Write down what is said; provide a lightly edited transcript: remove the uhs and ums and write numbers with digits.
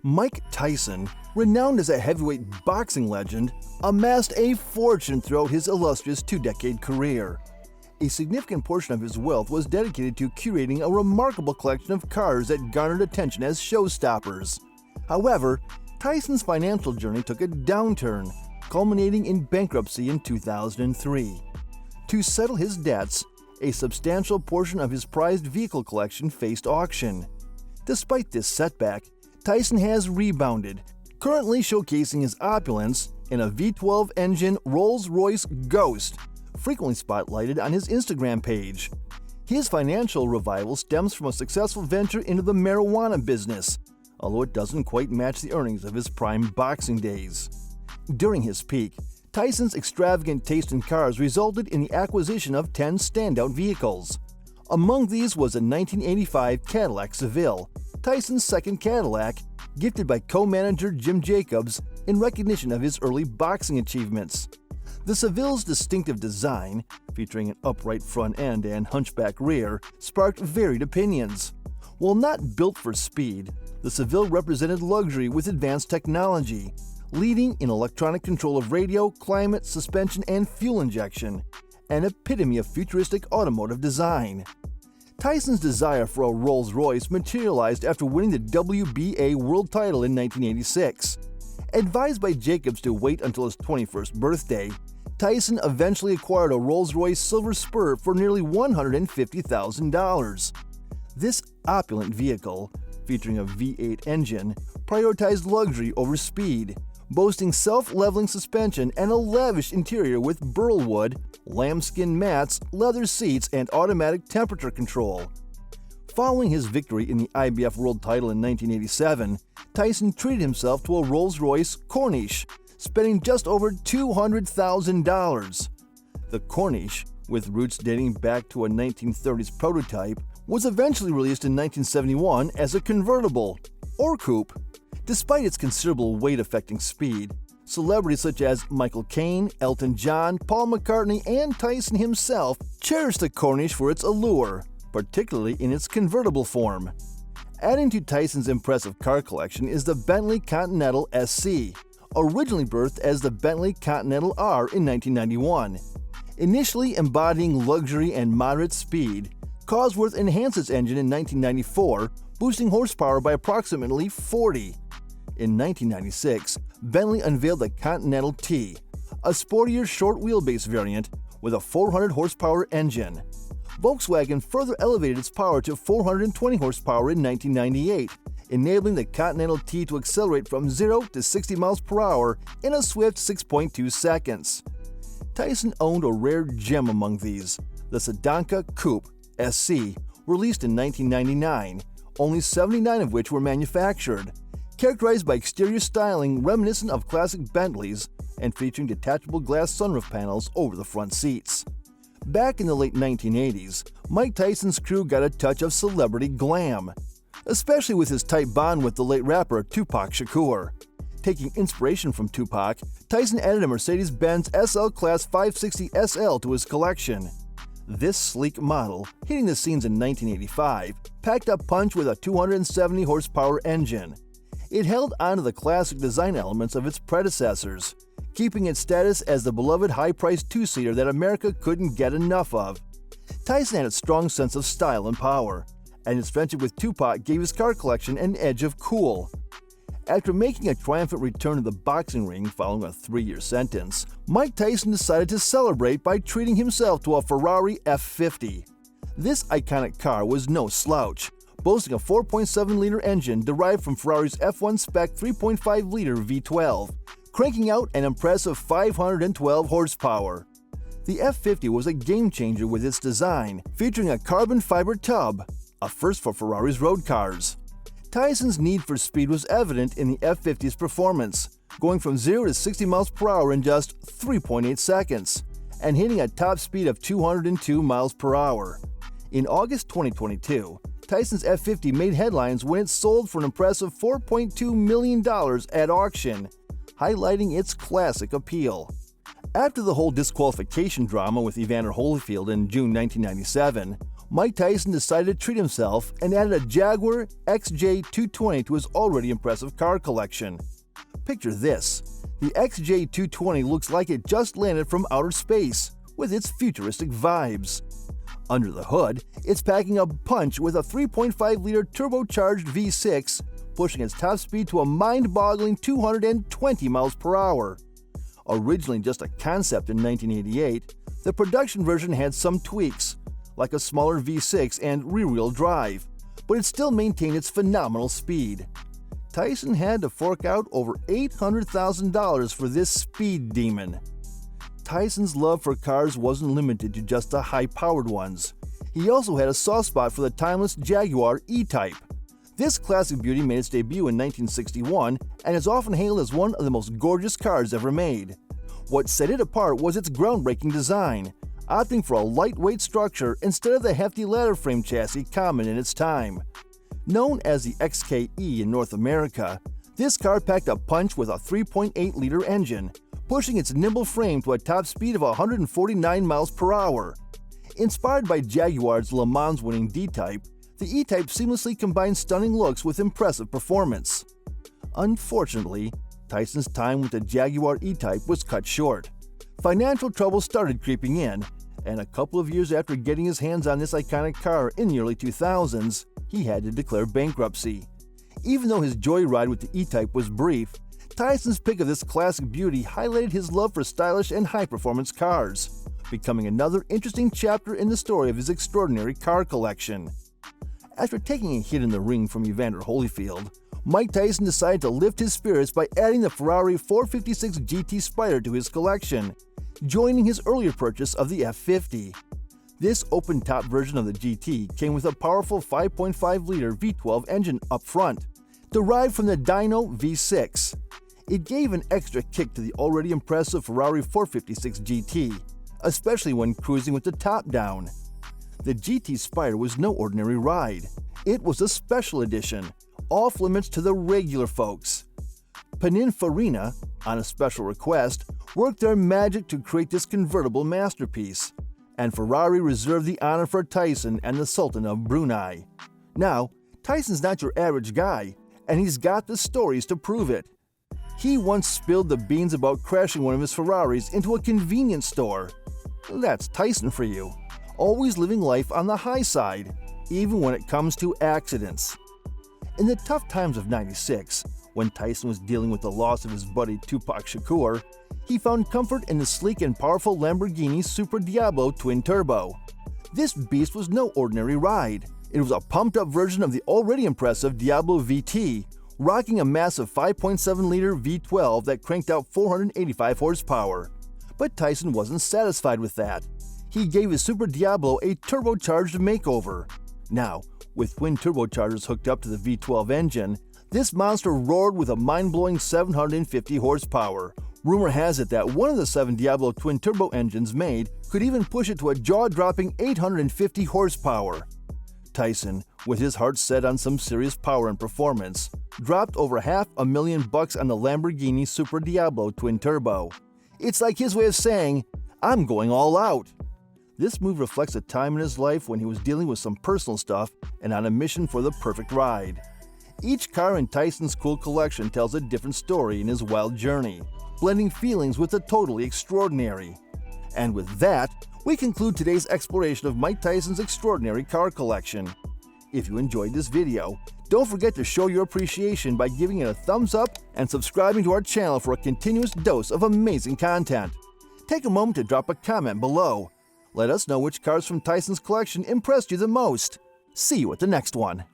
Mike Tyson, renowned as a heavyweight boxing legend, amassed a fortune throughout his illustrious two-decade career. A significant portion of his wealth was dedicated to curating a remarkable collection of cars that garnered attention as showstoppers. However, Tyson's financial journey took a downturn, culminating in bankruptcy in 2003. To settle his debts, a substantial portion of his prized vehicle collection faced auction. Despite this setback, Tyson has rebounded, currently showcasing his opulence in a V12 engine Rolls-Royce Ghost, frequently spotlighted on his Instagram page. His financial revival stems from a successful venture into the marijuana business, although it doesn't quite match the earnings of his prime boxing days. During his peak, Tyson's extravagant taste in cars resulted in the acquisition of 10 standout vehicles. Among these was a 1985 Cadillac Seville, Tyson's second Cadillac, gifted by co-manager Jim Jacobs in recognition of his early boxing achievements. The Seville's distinctive design, featuring an upright front end and hunchback rear, sparked varied opinions. While not built for speed, the Seville represented luxury with advanced technology, leading in electronic control of radio, climate, suspension, and fuel injection, an epitome of futuristic automotive design. Tyson's desire for a Rolls-Royce materialized after winning the WBA world title in 1986. Advised by Jacobs to wait until his 21st birthday, Tyson eventually acquired a Rolls-Royce Silver Spur for nearly $150,000. This opulent vehicle, featuring a V8 engine, prioritized luxury over speed, boasting self-leveling suspension and a lavish interior with burlwood, lambskin mats, leather seats, and automatic temperature control. Following his victory in the IBF World title in 1987, Tyson treated himself to a Rolls-Royce Corniche, spending just over $200,000. The Corniche, with roots dating back to a 1930s prototype, was eventually released in 1971 as a convertible, or coupe. Despite its considerable weight affecting speed, celebrities such as Michael Caine, Elton John, Paul McCartney, and Tyson himself cherished the Corniche for its allure, particularly in its convertible form. Adding to Tyson's impressive car collection is the Bentley Continental SC, originally birthed as the Bentley Continental R in 1991. Initially embodying luxury and moderate speed, Cosworth enhanced its engine in 1994, boosting horsepower by approximately 40. In 1996, Bentley unveiled the Continental T, a sportier short wheelbase variant with a 400 horsepower engine. Volkswagen further elevated its power to 420 horsepower in 1998, enabling the Continental T to accelerate from 0 to 60 miles per hour in a swift 6.2 seconds. Tyson owned a rare gem among these, the Sedanka Coupe SC, released in 1999, only 79 of which were manufactured. Characterized by exterior styling reminiscent of classic Bentleys and featuring detachable glass sunroof panels over the front seats. Back in the late 1980s, Mike Tyson's crew got a touch of celebrity glam, especially with his tight bond with the late rapper Tupac Shakur. Taking inspiration from Tupac, Tyson added a Mercedes-Benz SL Class 560 SL to his collection. This sleek model, hitting the scenes in 1985, packed a punch with a 270 horsepower engine. It held onto the classic design elements of its predecessors, keeping its status as the beloved high-priced two-seater that America couldn't get enough of. Tyson had a strong sense of style and power, and his friendship with Tupac gave his car collection an edge of cool. After making a triumphant return to the boxing ring following a 3-year sentence, Mike Tyson decided to celebrate by treating himself to a Ferrari F50. This iconic car was no slouch, boasting a 4.7-liter engine derived from Ferrari's F1 spec 3.5-liter V12, cranking out an impressive 512 horsepower. The F50 was a game-changer with its design, featuring a carbon fiber tub, a first for Ferrari's road cars. Tyson's need for speed was evident in the F50's performance, going from 0 to 60 miles per hour in just 3.8 seconds, and hitting a top speed of 202 miles per hour. In August 2022, Tyson's F50 made headlines when it sold for an impressive $4.2 million at auction, highlighting its classic appeal. After the whole disqualification drama with Evander Holyfield in June 1997, Mike Tyson decided to treat himself and added a Jaguar XJ220 to his already impressive car collection. Picture this. The XJ220 looks like it just landed from outer space, with its futuristic vibes. Under the hood, it's packing a punch with a 3.5-liter turbocharged V6, pushing its top speed to a mind-boggling 220 miles per hour. Originally just a concept in 1988, the production version had some tweaks, like a smaller V6 and rear-wheel drive, but it still maintained its phenomenal speed. Tyson had to fork out over $800,000 for this speed demon. Tyson's love for cars wasn't limited to just the high-powered ones. He also had a soft spot for the timeless Jaguar E-Type. This classic beauty made its debut in 1961 and is often hailed as one of the most gorgeous cars ever made. What set it apart was its groundbreaking design, opting for a lightweight structure instead of the hefty ladder frame chassis common in its time. Known as the XKE in North America, this car packed a punch with a 3.8-liter engine, pushing its nimble frame to a top speed of 149 miles per hour. Inspired by Jaguar's Le Mans winning D-Type, the E-Type seamlessly combines stunning looks with impressive performance. Unfortunately, Tyson's time with the Jaguar E-Type was cut short. Financial trouble started creeping in, and a couple of years after getting his hands on this iconic car in the early 2000s, he had to declare bankruptcy. Even though his joyride with the E-Type was brief, Tyson's pick of this classic beauty highlighted his love for stylish and high-performance cars, becoming another interesting chapter in the story of his extraordinary car collection. After taking a hit in the ring from Evander Holyfield, Mike Tyson decided to lift his spirits by adding the Ferrari 456 GT Spider to his collection, joining his earlier purchase of the F50. This open-top version of the GT came with a powerful 5.5-liter V12 engine up front, derived from the Dyno V6. It gave an extra kick to the already impressive Ferrari 456 GT, especially when cruising with the top down. The GT Spider was no ordinary ride. It was a special edition, off-limits to the regular folks. Pininfarina, on a special request, worked their magic to create this convertible masterpiece, and Ferrari reserved the honor for Tyson and the Sultan of Brunei. Now, Tyson's not your average guy, and he's got the stories to prove it. He once spilled the beans about crashing one of his Ferraris into a convenience store. That's Tyson for you, always living life on the high side, even when it comes to accidents. In the tough times of '96, when Tyson was dealing with the loss of his buddy Tupac Shakur, he found comfort in the sleek and powerful Lamborghini Super Diablo Twin Turbo. This beast was no ordinary ride. It was a pumped-up version of the already impressive Diablo VT, rocking a massive 5.7-liter V12 that cranked out 485 horsepower. But Tyson wasn't satisfied with that. He gave his Super Diablo a turbocharged makeover. Now, with twin turbochargers hooked up to the V12 engine, this monster roared with a mind-blowing 750 horsepower. Rumor has it that one of the 7 Diablo twin turbo engines made could even push it to a jaw-dropping 850 horsepower. Tyson, with his heart set on some serious power and performance, dropped over $500,000 on the Lamborghini Super Diablo Twin Turbo. It's like his way of saying, "I'm going all out." This move reflects a time in his life when he was dealing with some personal stuff and on a mission for the perfect ride. Each car in Tyson's cool collection tells a different story in his wild journey, blending feelings with the totally extraordinary. And with that, we conclude today's exploration of Mike Tyson's extraordinary car collection. If you enjoyed this video, don't forget to show your appreciation by giving it a thumbs up and subscribing to our channel for a continuous dose of amazing content. Take a moment to drop a comment below. Let us know which cars from Tyson's collection impressed you the most. See you at the next one.